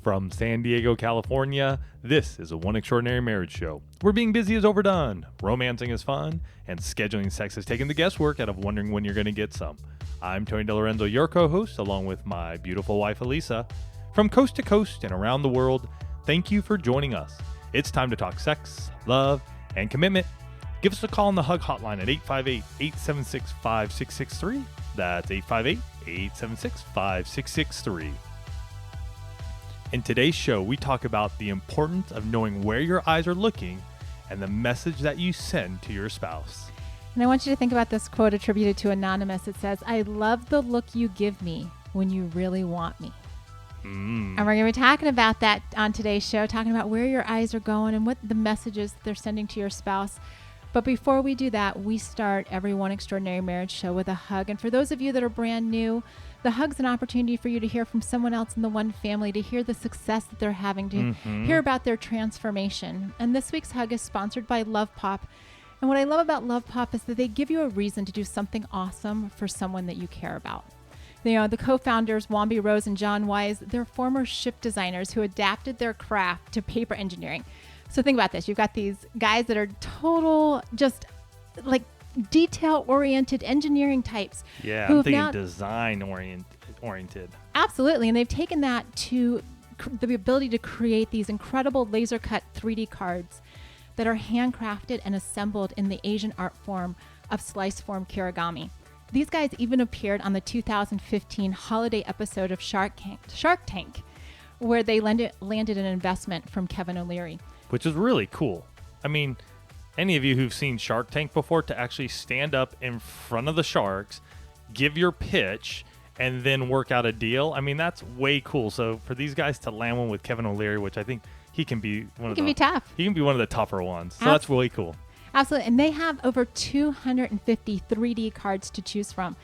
From San Diego, California, this is a One Extraordinary Marriage show. Where being busy is overdone, romancing is fun, and scheduling sex has taken the guesswork out of wondering when you're going to get some. I'm Tony DeLorenzo, your co-host, along with my beautiful wife, Elisa. From coast to coast and around the world, thank you for joining us. It's time to talk sex, love, and commitment. Give us a call on the Hug Hotline at 858-876-5663. That's 858-876-5663. In today's show, we talk about the importance of knowing where your eyes are looking and the message that you send to your spouse. And I want you to think about this quote attributed to Anonymous. It says, "I love the look you give me when you really want me." And we're going to be talking about that on today's show, talking about where your eyes are going and what the messages they're sending to your spouse. But before we do that, we start every One Extraordinary Marriage show with a hug. And for those of you that are brand new, the hug's an opportunity for you to hear from someone else in the one family, to hear the success that they're having, to hear about their transformation. And this week's hug is sponsored by Love Pop. And what I love about Love Pop is that they give you a reason to do something awesome for someone that you care about. You know, the co-founders, Wambi Rose and John Wise, they're former ship designers who adapted their craft to paper engineering. So think about this. You've got these guys that are total, just like detail-oriented engineering types. Yeah, I'm thinking design-oriented. Absolutely. And they've taken that to the ability to create these incredible laser-cut 3D cards that are handcrafted and assembled in the Asian art form of slice-form kirigami. These guys even appeared on the 2015 holiday episode of Shark Tank, where they landed an investment from Kevin O'Leary. Which is really cool. I mean, any of you who've seen Shark Tank before, to actually stand up in front of the sharks, give your pitch, and then work out a deal, I mean, that's way cool. So for these guys to land one with Kevin O'Leary, which I think he can be one of the... He can be tough. He can be one of the tougher ones. So that's really cool. Absolutely. And they have over 250 3D cards to choose from.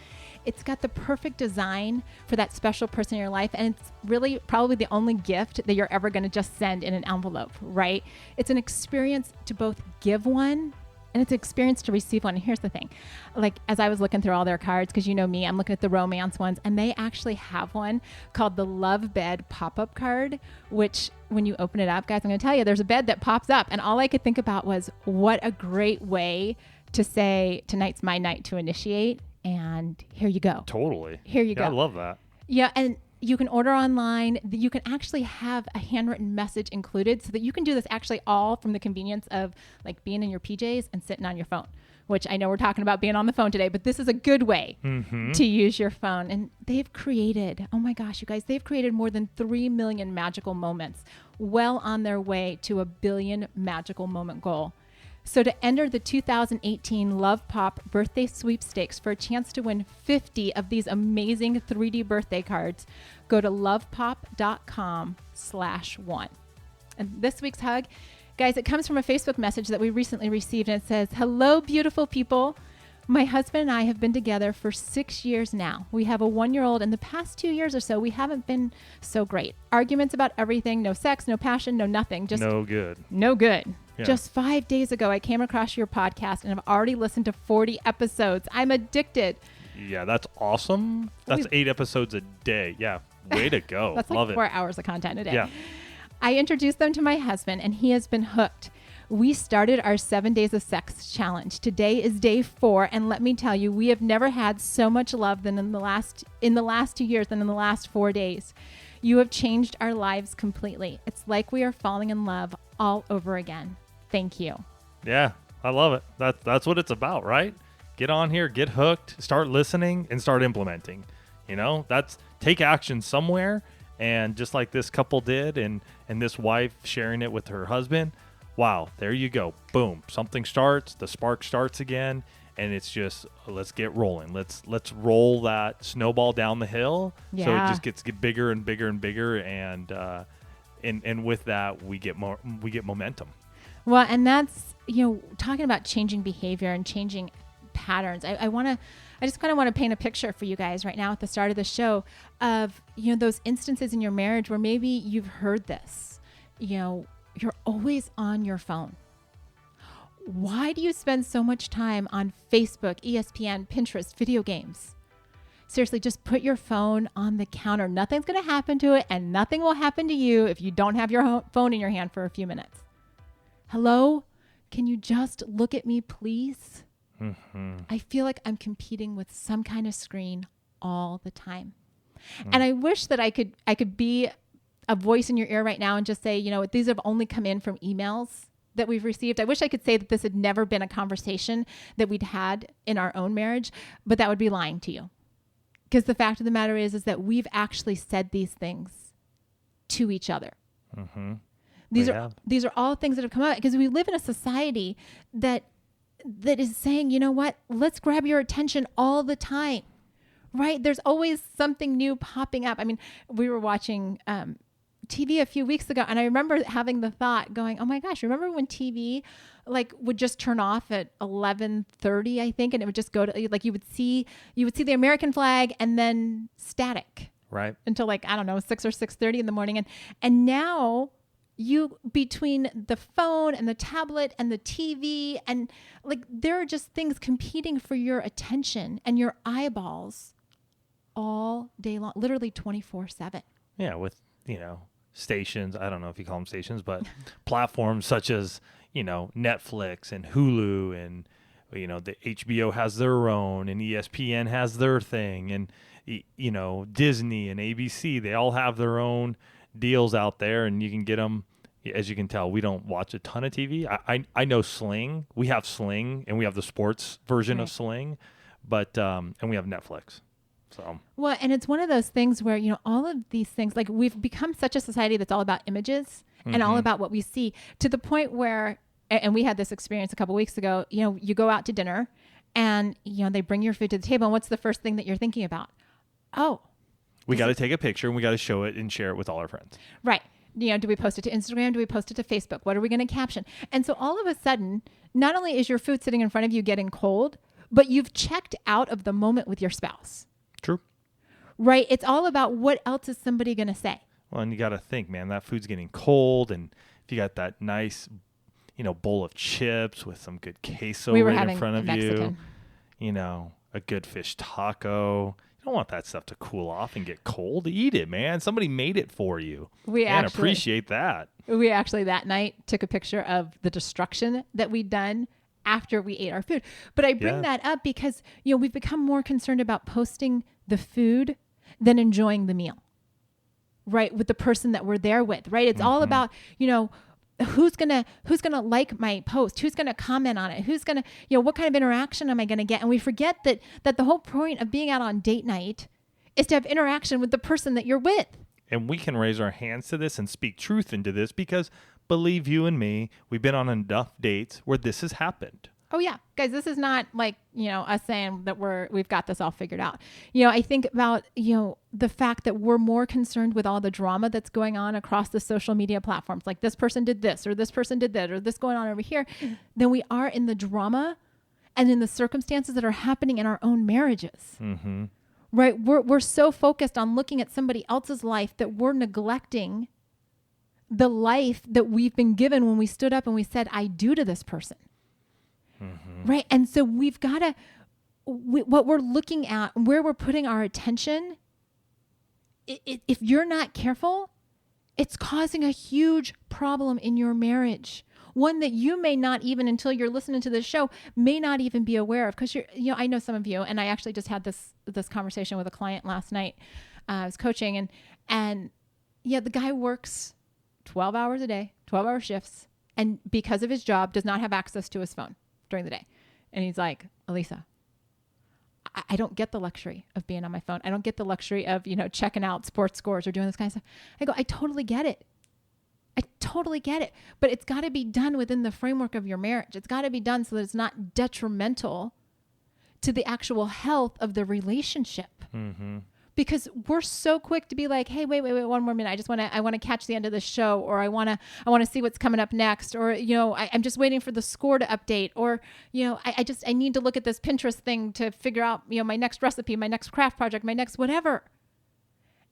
It's got the perfect design for that special person in your life. And it's really probably the only gift that you're ever going to just send in an envelope, right? It's an experience to both give one and it's an experience to receive one. And here's the thing. Like, as I was looking through all their cards, because you know me, I'm looking at the romance ones, and they actually have one called the Love Bed Pop-Up Card, which when you open it up, guys, I'm going to tell you, there's a bed that pops up. And all I could think about was, what a great way to say, tonight's my night to initiate. And here you go. Totally. Here you go. I love that. Yeah, and you can order online. You can actually have a handwritten message included so that you can do this actually all from the convenience of like being in your PJs and sitting on your phone, which I know we're talking about being on the phone today, but this is a good way to use your phone. And they've created, oh my gosh, you guys, they've created more than 3 million magical moments, well on their way to 1 billion magical moment goal. So to enter the 2018 Love Pop Birthday Sweepstakes for a chance to win 50 of these amazing 3D birthday cards, go to lovepop.com/one. And this week's hug, guys, it comes from a Facebook message that we recently received, and it says, "Hello, beautiful people. My husband and I have been together for 6 years now. We have a 1-year-old. In the past 2 years or so, we haven't been so great. Arguments about everything, no sex, no passion, no nothing. Just no good. No good. Yeah. Just 5 days ago, I came across your podcast and I've already listened to 40 episodes. I'm addicted." Yeah, that's awesome. That's 8 episodes a day. Yeah, way to go. That's Love like it. 4 hours of content a day. Yeah. I introduced them to my husband and he has been hooked. We started our 7 days of sex challenge. Today is day 4, and let me tell you, we have never had so much love than in the last 2 years than in the last 4 days. You have changed our lives completely. It's like we are falling in love all over again. Thank you. Yeah, I love it. That's what it's about, right? Get on here, get hooked, start listening, and start implementing. You know, that's take action somewhere. And just like this couple did, and this wife sharing it with her husband, wow, there you go. Boom. Something starts, the spark starts again, and it's just, let's get rolling. Let's roll that snowball down the hill. Yeah. So it just gets bigger and bigger and bigger, and with that we get momentum. Well, and that's, you know, talking about changing behavior and changing patterns. I just kind of want to paint a picture for you guys right now at the start of the show of, you know, those instances in your marriage where maybe you've heard this, you know, you're always on your phone. Why do you spend so much time on Facebook, ESPN, Pinterest, video games? seriously, just put your phone on the counter. Nothing's going to happen to it, and nothing will happen to you if you don't have your phone in your hand for a few minutes. Hello? Can you just look at me, please? I feel like I'm competing with some kind of screen all the time. And I wish that I could be a voice in your ear right now and just say, these have only come in from emails that we've received. I wish I could say that this had never been a conversation that we'd had in our own marriage, but that would be lying to you. Because the fact of the matter is that we've actually said these things to each other. These are all things that have come out because we live in a society that is saying, you know what, let's grab your attention all the time, right? There's always something new popping up. I mean, we were watching TV a few weeks ago, and I remember having the thought going, oh my gosh, remember when TV would just turn off at 11:30, I think, and it would just go to you would see the American flag and then static. Right. Until 6 or 6:30 in the morning. And now you, between the phone and the tablet and the TV, and there are just things competing for your attention and your eyeballs all day long, literally 24/7. Yeah. With, stations, I don't know if you call them stations, but platforms such as, Netflix and Hulu and, the HBO has their own and ESPN has their thing and, Disney and ABC, they all have their own deals out there, and you can get them. As you can tell, we don't watch a ton of TV. I know Sling. We have Sling, and we have the sports version of Sling, but and we have Netflix. So and it's one of those things where all of these things, we've become such a society that's all about images and all about what we see, to the point where, and we had this experience a couple weeks ago. You go out to dinner, and they bring your food to the table, and what's the first thing that you're thinking about? Oh, we got to take a picture and we got to show it and share it with all our friends. Right. Do we post it to Instagram? Do we post it to Facebook? What are we going to caption? And so all of a sudden, not only is your food sitting in front of you getting cold, but you've checked out of the moment with your spouse. True. Right. It's all about what else is somebody going to say. Well, and you got to think, man, that food's getting cold. And if you got that nice, bowl of chips with some good queso right in front of you, a good fish taco. Don't want that stuff to cool off and get cold. Eat it, man. Somebody made it for you. Appreciate that. We actually that night took a picture of the destruction that we'd done after we ate our food. But I bring that up because, we've become more concerned about posting the food than enjoying the meal, right? With the person that we're there with, right? It's all about, who's gonna like my post, who's gonna comment on it, who's gonna, what kind of interaction am I gonna get? And we forget that the whole point of being out on date night is to have interaction with the person that you're with. And we can raise our hands to this and speak truth into this because, believe you and me, we've been on enough dates where this has happened. Oh yeah, guys, this is not us saying that we've got this all figured out. I think about, the fact that we're more concerned with all the drama that's going on across the social media platforms. Like this person did this, or this person did that, or this going on over here, than we are in the drama and in the circumstances that are happening in our own marriages. Mm-hmm. Right? We're so focused on looking at somebody else's life that we're neglecting the life that we've been given when we stood up and we said, I do to this person. Mm-hmm. Right. And so we've got to, what we're looking at, where we're putting our attention, if you're not careful, it's causing a huge problem in your marriage. One that you may not even, until you're listening to this show, may not even be aware of. Because I know some of you, and I actually just had this conversation with a client last night. I was coaching, and the guy works 12 hours a day, 12-hour shifts, and because of his job, does not have access to his phone during the day. And he's like, Elisa, I don't get the luxury of being on my phone. I don't get the luxury of, checking out sports scores or doing this kind of stuff. I go, I totally get it. But it's got to be done within the framework of your marriage. It's got to be done so that it's not detrimental to the actual health of the relationship. Mm-hmm. Because we're so quick to be like, hey, wait, one more minute. I want to catch the end of the show, or I want to see what's coming up next, or, I'm just waiting for the score to update, or, I need to look at this Pinterest thing to figure out, my next recipe, my next craft project, my next whatever.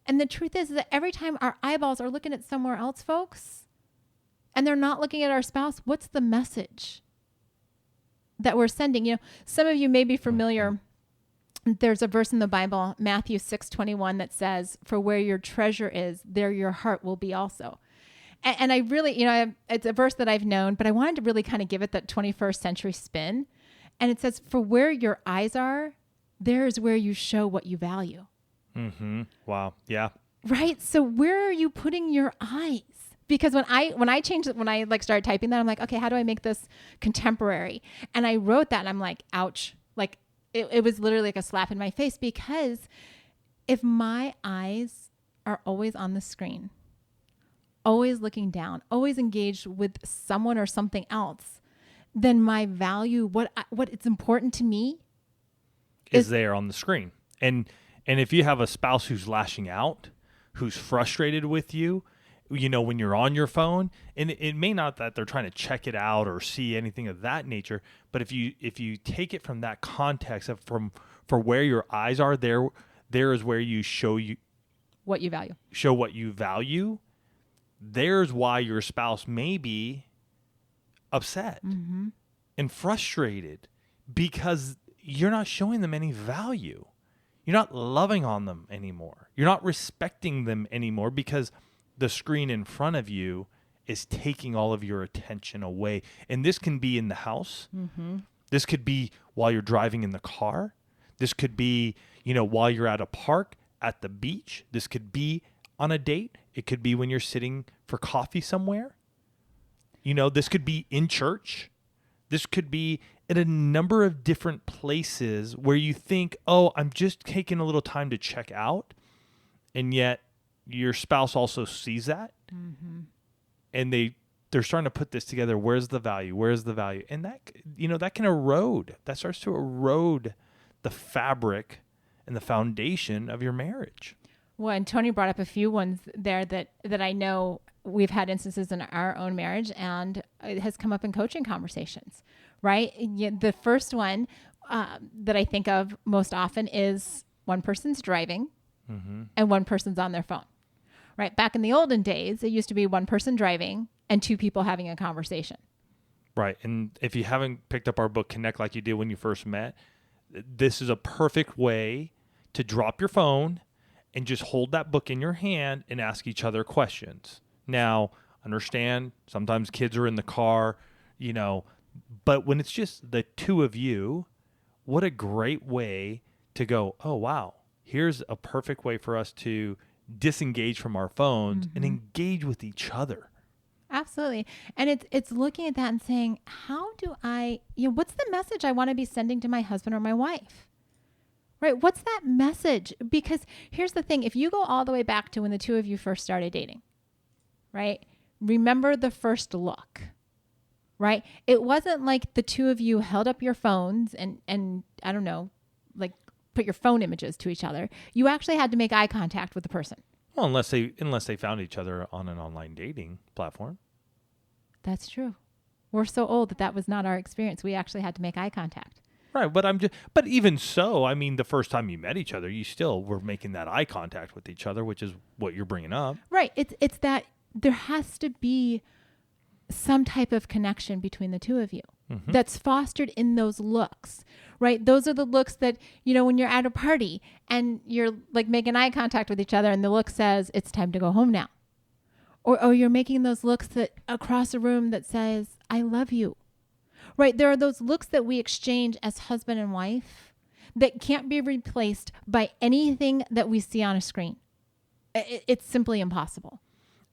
And the truth is that every time our eyeballs are looking at somewhere else, folks, and they're not looking at our spouse, what's the message that we're sending? Some of you may be familiar there's a verse in the Bible, Matthew 6:21, that says, "For where your treasure is, there your heart will be also." And I really, it's a verse that I've known, but I wanted to really kind of give it that 21st century spin. And it says, "For where your eyes are, there is where you show what you value." Mm-hmm. Wow. Yeah. Right. So where are you putting your eyes? Because when I changed it, when I like started typing that, I'm like, okay, how do I make this contemporary? And I wrote that and I'm like, ouch. Like it was literally like a slap in my face, because if my eyes are always on the screen, always looking down, always engaged with someone or something else, then my value, what it's important to me is there on the screen. And if you have a spouse who's lashing out, who's frustrated with you, when you're on your phone, and it may not that they're trying to check it out or see anything of that nature, but if you take it from that context of for where your eyes are, there is where you show what you value. Show what you value. There's why your spouse may be upset and frustrated, because you're not showing them any value. You're not loving on them anymore. You're not respecting them anymore, because the screen in front of you is taking all of your attention away. And this can be in the house. Mm-hmm. This could be while you're driving in the car. This could be, while you're at a park, at the beach. This could be on a date. It could be when you're sitting for coffee somewhere. This could be in church. This could be in a number of different places where you think, oh, I'm just taking a little time to check out. And yet your spouse also sees that. Mm-hmm. And they're starting to put this together. Where's the value? Where's the value? And that, that can erode. That starts to erode the fabric and the foundation of your marriage. Well, and Tony brought up a few ones there that I know we've had instances in our own marriage, and it has come up in coaching conversations, right? The first one that I think of most often is one person's driving and one person's on their phone, right? Back in the olden days, it used to be one person driving and two people having a conversation. Right. And if you haven't picked up our book, Connect Like You Did When You First Met, this is a perfect way to drop your phone and just hold that book in your hand and ask each other questions. Now, understand, sometimes kids are in the car, but when it's just the two of you, what a great way to go, oh, wow, here's a perfect way for us to disengage from our phones and engage with each other. Absolutely. And it's looking at that and saying, how do I, what's the message I want to be sending to my husband or my wife? Right? What's that message? Because here's the thing. If you go all the way back to when the two of you first started dating, right? Remember the first look, right? It wasn't like the two of you held up your phones and I don't know, like put your phone images to each other. You actually had to make eye contact with the person. Well, unless they found each other on an online dating platform. That's true. We're so old that was not our experience. We actually had to make eye contact. Right, but even so, I mean, the first time you met each other, you still were making that eye contact with each other, which is what you're bringing up. Right. It's that there has to be some type of connection between the two of you that's fostered in those looks, right? Those are the looks that, when you're at a party and you're like making eye contact with each other and the look says it's time to go home now. Or you're making those looks that across a room that says, I love you. Right. There are those looks that we exchange as husband and wife that can't be replaced by anything that we see on a screen. It's simply impossible.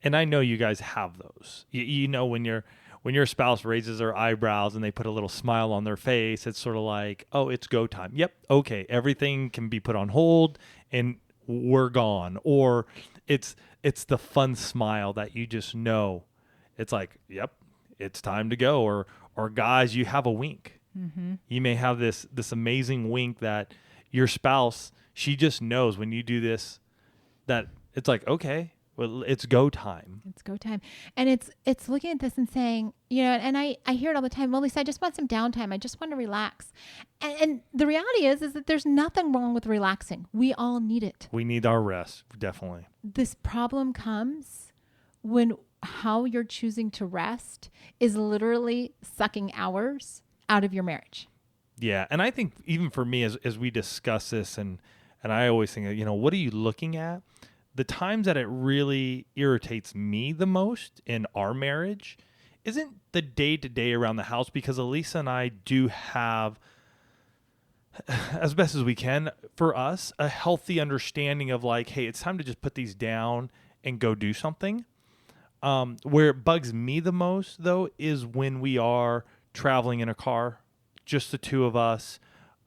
And I know you guys have those. When your spouse raises their eyebrows and they put a little smile on their face, it's sort of like, oh, it's go time. Yep. Okay. Everything can be put on hold and we're gone. Or it's the fun smile that you just know. It's like, yep, it's time to go. Or guys, you have a wink. Mm-hmm. You may have this amazing wink that your spouse, she just knows when you do this, that it's like, okay, well, it's go time. It's go time. And it's looking at this and saying, and I hear it all the time, well, Lisa, I just want some downtime. I just want to relax. And the reality is that there's nothing wrong with relaxing. We all need it. We need our rest, definitely. This problem comes when how you're choosing to rest is literally sucking hours out of your marriage. Yeah. And I think even for me, as we discuss this, and I always think, what are you looking at? The times that it really irritates me the most in our marriage isn't the day-to-day around the house, because Elisa and I do have, as best as we can for us, a healthy understanding of like, hey, it's time to just put these down and go do something. Where it bugs me the most, though, is when we are traveling in a car, just the two of us.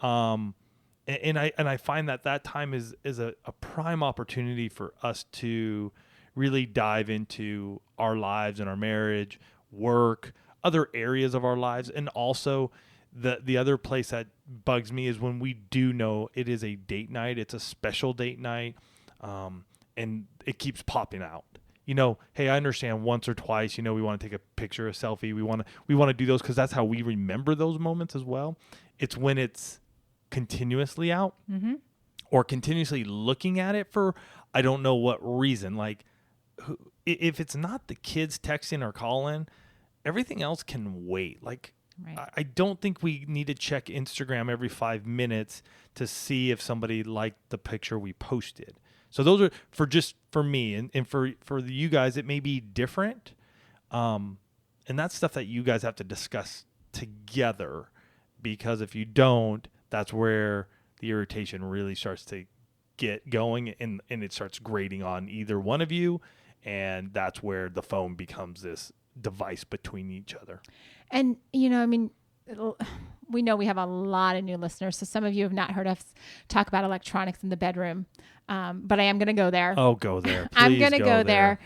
And I find that time is a prime opportunity for us to really dive into our lives and our marriage, work, other areas of our lives. And also the other place that bugs me is when we do know it is a date night, it's a special date night, and it keeps popping out. Hey, I understand once or twice, we want to take a picture, a selfie. We want to do those because that's how we remember those moments as well. It's when it's continuously out or continuously looking at it for I don't know what reason. Like, if it's not the kids texting or calling, everything else can wait. Like, right. I don't think we need to check Instagram every 5 minutes to see if somebody liked the picture we posted. So those are for me and for you guys, it may be different. And that's stuff that you guys have to discuss together, because if you don't, that's where the irritation really starts to get going, and it starts grating on either one of you. And that's where the phone becomes this device between each other. And, we know we have a lot of new listeners. So some of you have not heard us talk about electronics in the bedroom. But I am going to go there. Oh, go there. Please I'm going to go there.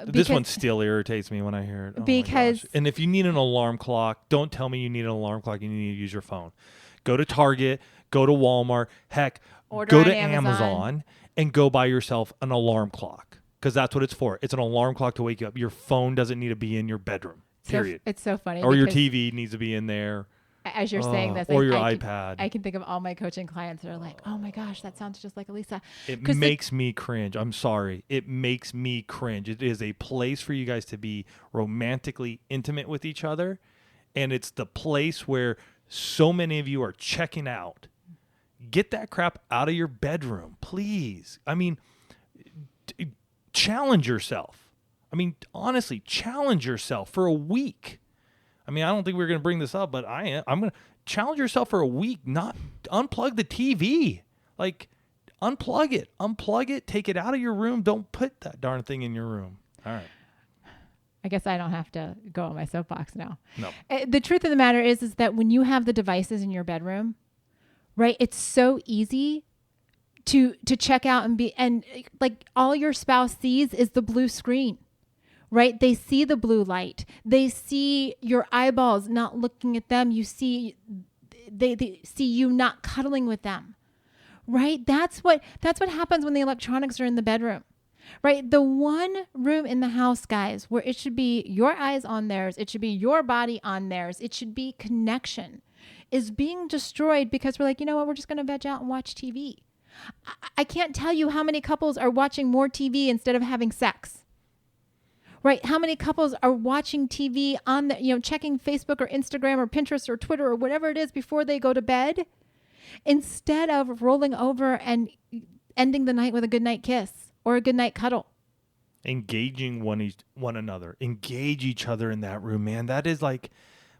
This one still irritates me when I hear it. Oh because, and if you need an alarm clock, don't tell me you need an alarm clock. You need to use your phone. Go to Target, go to Walmart, heck, go to Amazon and go buy yourself an alarm clock, because that's what it's for. It's an alarm clock to wake you up. Your phone doesn't need to be in your bedroom, period. So, it's so funny. Or your TV needs to be in there. As you're saying this, or your iPad. I can think of all my coaching clients that are like, oh my gosh, that sounds just like Elisa. It makes me cringe. I'm sorry. It makes me cringe. It is a place for you guys to be romantically intimate with each other. And it's the place where so many of you are checking out. Get that crap out of your bedroom, please. I mean, challenge yourself. I mean, honestly, challenge yourself for a week. I mean, I don't think we're going to bring this up, but I'm going to challenge yourself for a week. Not unplug the TV. Like, unplug it, take it out of your room. Don't put that darn thing in your room. All right. I guess I don't have to go on my soapbox now. No. The truth of the matter is that when you have the devices in your bedroom, right, it's so easy to check out and like all your spouse sees is the blue screen. Right? They see the blue light. They see your eyeballs not looking at them. You see, they see you not cuddling with them. Right? That's what happens when the electronics are in the bedroom. Right? The one room in the house, guys, where it should be your eyes on theirs, it should be your body on theirs, it should be connection, is being destroyed because we're like, you know what? We're just going to veg out and watch TV. I can't tell you how many couples are watching more TV instead of having sex. Right? How many couples are watching TV on checking Facebook or Instagram or Pinterest or Twitter or whatever it is before they go to bed, instead of rolling over and ending the night with a good night kiss or a good night cuddle. Engaging one another. Engage each other in that room, man. That is like,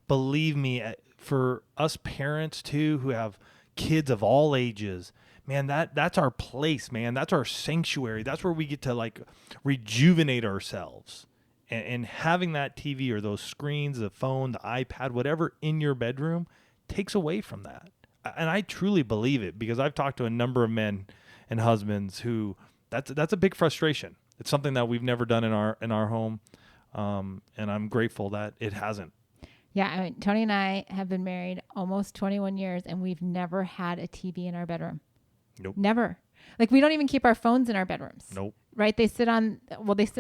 believe me, for us parents too, who have kids of all ages, man, that's our place, man. That's our sanctuary. That's where we get to like rejuvenate ourselves. And having that TV or those screens, the phone, the iPad, whatever in your bedroom takes away from that. And I truly believe it, because I've talked to a number of men and husbands who that's a big frustration. It's something that we've never done in our home. And I'm grateful that it hasn't. Yeah, I mean, Tony and I have been married almost 21 years, and we've never had a TV in our bedroom. Nope. Never. Like, we don't even keep our phones in our bedrooms. Nope. Right? They sit in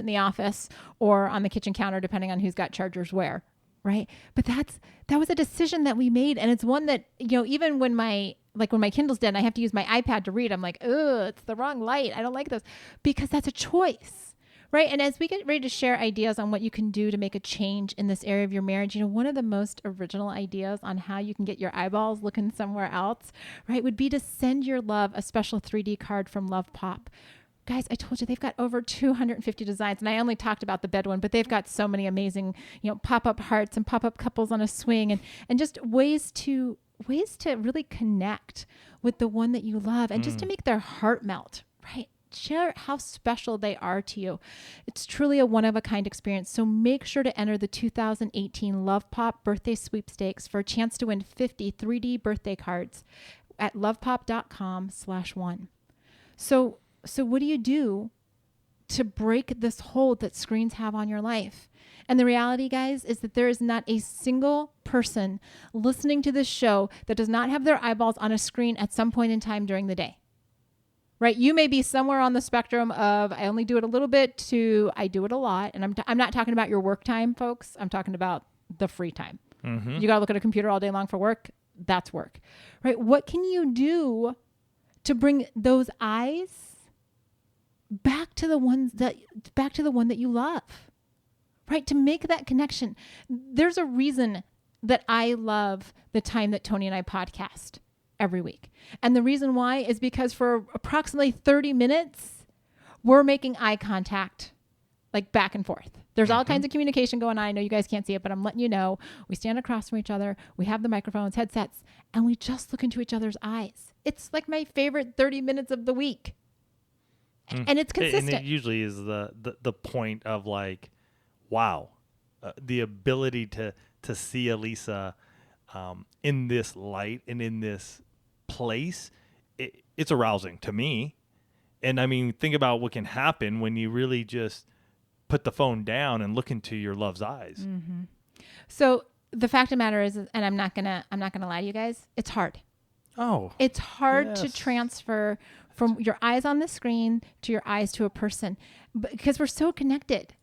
the office or on the kitchen counter, depending on who's got chargers where. Right? But that was a decision that we made. And it's one that, even when my Kindle's dead and I have to use my iPad to read, I'm like, ugh, it's the wrong light. I don't like those. Because that's a choice. Right. And as we get ready to share ideas on what you can do to make a change in this area of your marriage, one of the most original ideas on how you can get your eyeballs looking somewhere else, right, would be to send your love a special 3D card from Love Pop. Guys, I told you they've got over 250 designs, and I only talked about the bed one, but they've got so many amazing, pop-up hearts and pop-up couples on a swing, and just ways to really connect with the one that you love, and just to make their heart melt, right? Share how special they are to you. It's truly a one-of-a-kind experience. So make sure to enter the 2018 Love Pop Birthday Sweepstakes for a chance to win 50 3D birthday cards at lovepop.com/1. So what do you do to break this hold that screens have on your life? And the reality, guys, is that there is not a single person listening to this show that does not have their eyeballs on a screen at some point in time during the day. Right? You may be somewhere on the spectrum of I only do it a little bit to I do it a lot. And I'm not talking about your work time, folks. I'm talking about the free time. Mm-hmm. You got to look at a computer all day long for work. That's work. Right? What can you do to bring those eyes back to the one that you love? Right? To make that connection. There's a reason that I love the time that Tony and I podcast every week. And the reason why is because for approximately 30 minutes, we're making eye contact, like back and forth. There's all kinds of communication going on. I know you guys can't see it, but I'm letting you know. We stand across from each other. We have the microphones, headsets, and we just look into each other's eyes. It's like my favorite 30 minutes of the week. And it's consistent. And it usually is the point of like, wow, the ability to see Elisa in this light and in this place, it's arousing to me. And I mean, think about what can happen when you really just put the phone down and look into your love's eyes. Mm-hmm. So the fact of the matter is, and I'm not gonna lie to you guys, it's hard. Oh, it's hard to transfer from your eyes on the screen to your eyes to a person, because we're so connected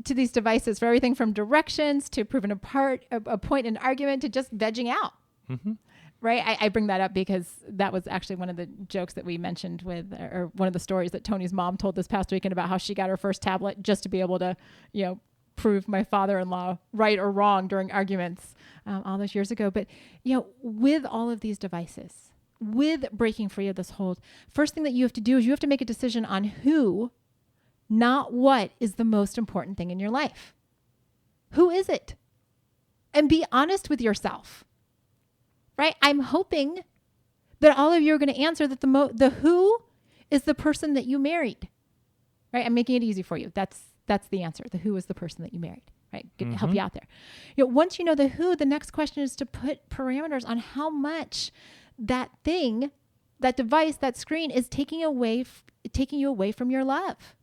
to these devices for everything from directions to proving a point in argument to just vegging out. Mm-hmm. Right. I bring that up because that was actually one of the jokes that we mentioned or one of the stories that Tony's mom told this past weekend about how she got her first tablet just to be able to, prove my father-in-law right or wrong during arguments all those years ago. But, with all of these devices, with breaking free of this hold, first thing that you have to do is you have to make a decision on who, not what, is the most important thing in your life. Who is it? And be honest with yourself. Right? I'm hoping that all of you are going to answer that the who is the person that you married. Right? I'm making it easy for you. That's the answer. The who is the person that you married. Right? Help you out there. Once you know the who, the next question is to put parameters on how much that thing, that device, that screen is taking you away from your love.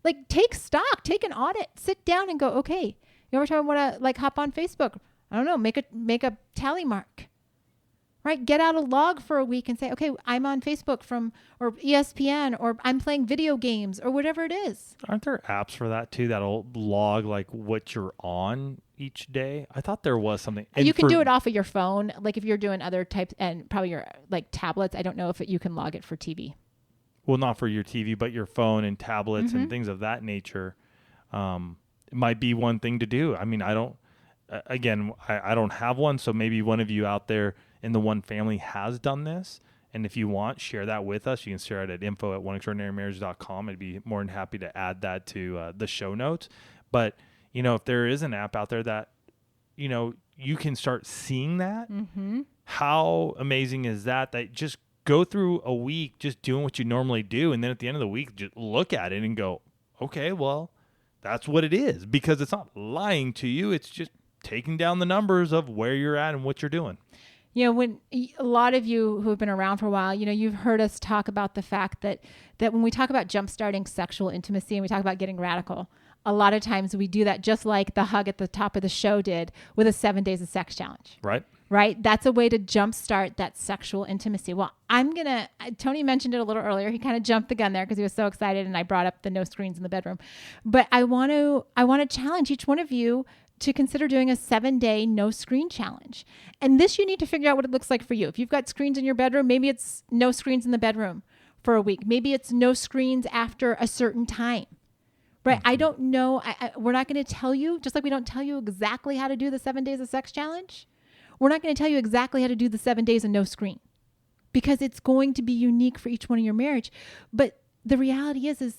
Like, take stock, take an audit, sit down and go, okay, every time I want to hop on Facebook, I don't know, make a tally mark. Right? Get out a log for a week and say, okay, I'm on Facebook or ESPN, or I'm playing video games, or whatever it is. Aren't there apps for that too, that'll log like what you're on each day? I thought there was something. And you can do it off of your phone. Like if you're doing other types, and probably your tablets. I don't know if you can log it for TV. Well, not for your TV, but your phone and tablets and things of that nature. It might be one thing to do. I mean, I don't have one. So maybe one of you out there in the One Family has done this. And if you want, share that with us. You can share it at info@oneextraordinarymarriage.com. I'd be more than happy to add that to the show notes. But, if there is an app out there that, you can start seeing that, how amazing is that just go through a week just doing what you normally do. And then at the end of the week, just look at it and go, okay, well, that's what it is. Because it's not lying to you. It's just taking down the numbers of where you're at and what you're doing. When a lot of you who have been around for a while, you've heard us talk about the fact that when we talk about jumpstarting sexual intimacy and we talk about getting radical, a lot of times we do that just like the hug at the top of the show did with a 7 days of sex challenge. Right? That's a way to jumpstart that sexual intimacy. Well, Tony mentioned it a little earlier. He kind of jumped the gun there because he was so excited, and I brought up the no screens in the bedroom. But I want to challenge each one of you to consider doing a 7-day no screen challenge. And this, you need to figure out what it looks like for you. If you've got screens in your bedroom, maybe it's no screens in the bedroom for a week. Maybe it's no screens after a certain time, right? I don't know. We're not going to tell you, just like we don't tell you exactly how to do the 7 days of sex challenge. We're not going to tell you exactly how to do the 7 days of no screen, because it's going to be unique for each one of your marriage. But the reality is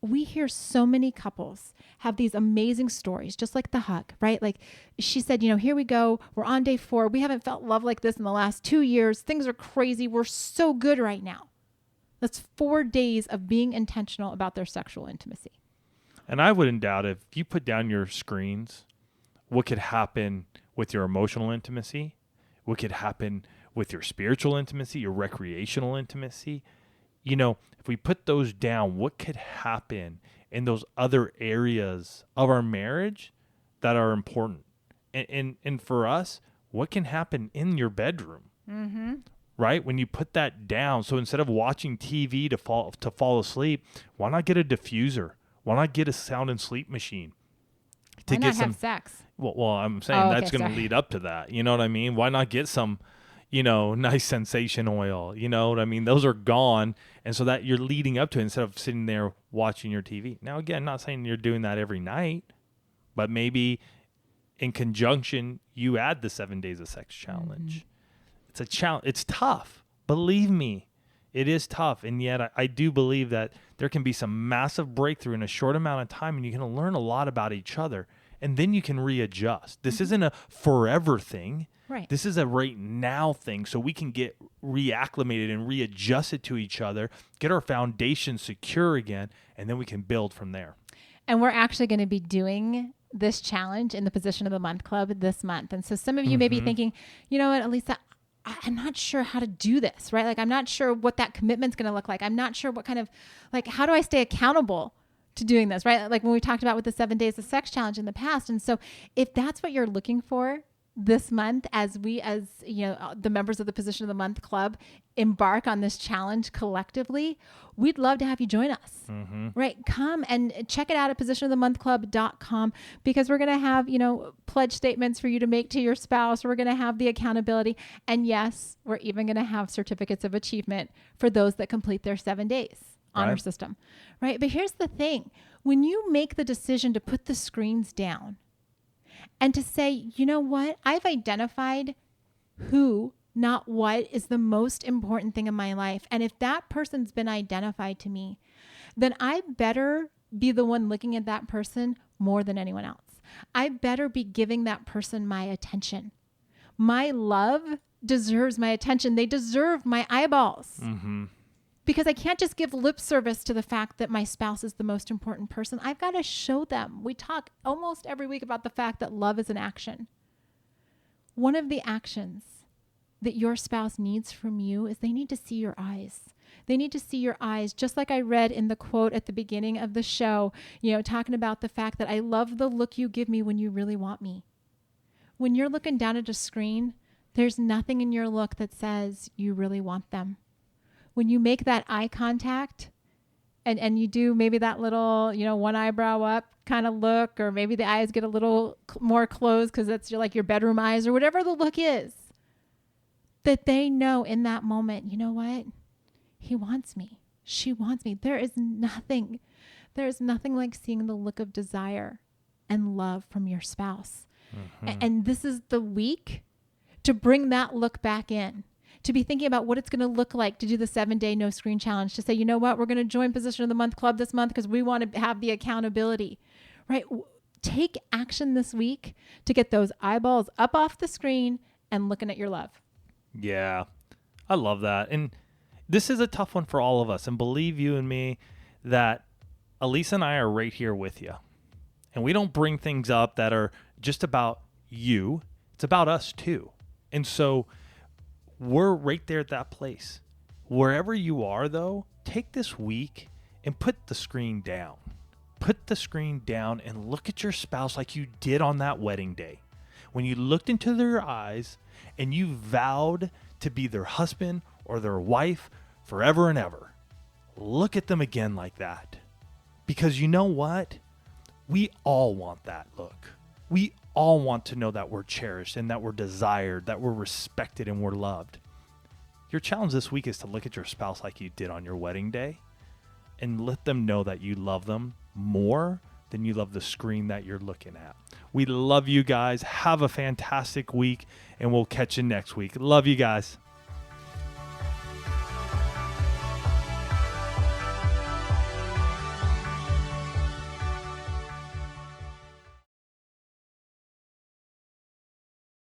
we hear so many couples have these amazing stories, just like the hug, right? Like she said, here we go. We're on day 4. We haven't felt love like this in the last 2 years. Things are crazy. We're so good right now. That's 4 days of being intentional about their sexual intimacy. And I wouldn't doubt if you put down your screens, what could happen with your emotional intimacy, what could happen with your spiritual intimacy, your recreational intimacy. If we put those down, what could happen in those other areas of our marriage that are important? And for us, what can happen in your bedroom? Mm-hmm. Right? When you put that down, so instead of watching TV to fall asleep, why not get a diffuser? Why not get a sound and sleep machine? Why not have sex? Well, I'm saying that's going to lead up to that. You know what I mean? Why not get some nice sensation oil, you know what I mean? Those are gone. And so that you're leading up to it instead of sitting there watching your TV. Now, again, not saying you're doing that every night, but maybe in conjunction, you add the 7 days of sex challenge. Mm-hmm. It's a challenge. It's tough. Believe me, it is tough. And yet I do believe that there can be some massive breakthrough in a short amount of time, and you're going to learn a lot about each other. And then you can readjust. This isn't a forever thing. Right. This is a right now thing, so we can get reacclimated and readjusted to each other, get our foundation secure again, and then we can build from there. And we're actually going to be doing this challenge in the Position of the Month Club this month. And so some of you may be thinking, you know what, Elisa, I'm not sure how to do this, right? Like, I'm not sure what that commitment's going to look like. I'm not sure what kind of, how do I stay accountable to doing this, right? Like when we talked about with the 7 days of sex challenge in the past. And so if that's what you're looking for this month, as the members of the Position of the Month Club embark on this challenge collectively, we'd love to have you join us, right? Come and check it out at positionofthemonthclub.com, because we're going to have, pledge statements for you to make to your spouse. We're going to have the accountability. And yes, we're even going to have certificates of achievement for those that complete their 7 days honor system, right? But here's the thing. When you make the decision to put the screens down, and to say, you know what, I've identified who, not what, is the most important thing in my life. And if that person's been identified to me, then I better be the one looking at that person more than anyone else. I better be giving that person my attention. My love deserves my attention. They deserve my eyeballs. Mm-hmm. Because I can't just give lip service to the fact that my spouse is the most important person. I've got to show them. We talk almost every week about the fact that love is an action. One of the actions that your spouse needs from you is they need to see your eyes. They need to see your eyes, just like I read in the quote at the beginning of the show, talking about the fact that I love the look you give me when you really want me. When you're looking down at a screen, there's nothing in your look that says you really want them. When you make that eye contact and you do maybe that little, one eyebrow up kind of look, or maybe the eyes get a little more closed because that's your bedroom eyes or whatever the look is, that they know in that moment, you know what? He wants me. She wants me. There is nothing like seeing the look of desire and love from your spouse. Mm-hmm. And this is the week to bring that look back in. To be thinking about what it's going to look like to do the 7-day no screen challenge, to say, you know what, we're going to join Position of the Month Club this month because we want to have the accountability, right? Take action this week to get those eyeballs up off the screen and looking at your love. Yeah, I love that. And this is a tough one for all of us. And believe you and me that Elisa and I are right here with you. And we don't bring things up that are just about you. It's about us too. And so we're right there at that place. Wherever you are, though, take this week and put the screen down. Put the screen down and look at your spouse like you did on that wedding day. When you looked into their eyes and you vowed to be their husband or their wife forever and ever. Look at them again like that. Because you know what? We all want that look. We all want to know that we're cherished and that we're desired, that we're respected and we're loved. Your challenge this week is to look at your spouse like you did on your wedding day and let them know that you love them more than you love the screen that you're looking at. We love you guys. Have a fantastic week, and we'll catch you next week. Love you guys.